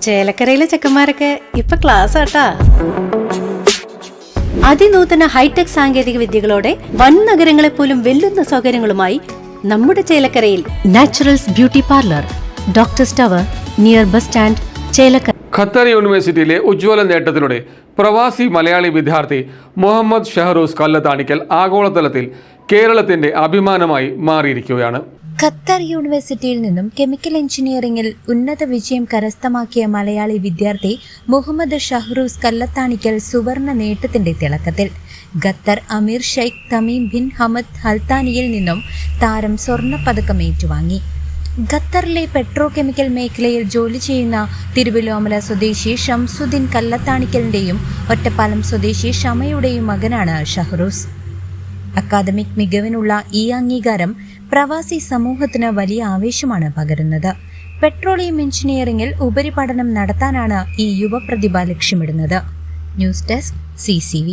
ചേലക്കരയിലെ ചെക്കന്മാരൊക്കെ ഇപ്പൊ ക്ലാസ് ആട്ടാ. അതിനൂതന ഹൈടെക് സാങ്കേതിക വിദ്യകളോടെ വൻ നഗരങ്ങളെ പോലും വെല്ലുന്ന സൗകര്യങ്ങളുമായി നമ്മുടെ ചേലക്കരയിൽ naturals beauty parlour, doctors tower, near bus stand, Chelakkara. Qatar യൂണിവേഴ്സിറ്റിയിലെ ഉജ്ജ്വല നേട്ടത്തിലൂടെ പ്രവാസി മലയാളി വിദ്യാർത്ഥി മുഹമ്മദ് ഷഹറൂസ് കല്ലത്താണിക്കൽ ആഗോളതലത്തിൽ കേരളത്തിന്റെ അഭിമാനമായി മാറിയിരിക്കുകയാണ്. ഖത്തർ യൂണിവേഴ്സിറ്റിയിൽ നിന്നും കെമിക്കൽ എഞ്ചിനീയറിംഗിൽ ഉന്നത വിജയം കരസ്ഥമാക്കിയ മലയാളി വിദ്യാർത്ഥി മുഹമ്മദ് ഷഹറൂസ് കല്ലത്താണിക്കൽ സുവർണ നേട്ടത്തിന്റെ തിളക്കത്തിൽ. ഖത്തർ അമീർ ഷെയ്ഖ് തമീം ബിൻ ഹമദ് ഹൽത്താനിയിൽ നിന്നും താരം സ്വർണ്ണ പതക്കം ഏറ്റുവാങ്ങി. ഖത്തറിലെ പെട്രോ കെമിക്കൽ മേഖലയിൽ ജോലി ചെയ്യുന്ന തിരുവല്ലോമല സ്വദേശി ഷംസുദ്ദീൻ കല്ലത്താണിക്കലിന്റെയും ഒറ്റപ്പാലം സ്വദേശി ഷമയുടെയും മകനാണ് ഷഹറൂസ്. അക്കാദമിക് മികവിനുള്ള ഈ അംഗീകാരം പ്രവാസി സമൂഹത്തിന് വലിയ ആവേശമാണ് പകരുന്നത്. പെട്രോളിയം എഞ്ചിനീയറിംഗിൽ ഉപരിപഠനം നടത്താനാണ് ഈ യുവപ്രതിഭ ലക്ഷ്യമിടുന്നത്. News desk CCV.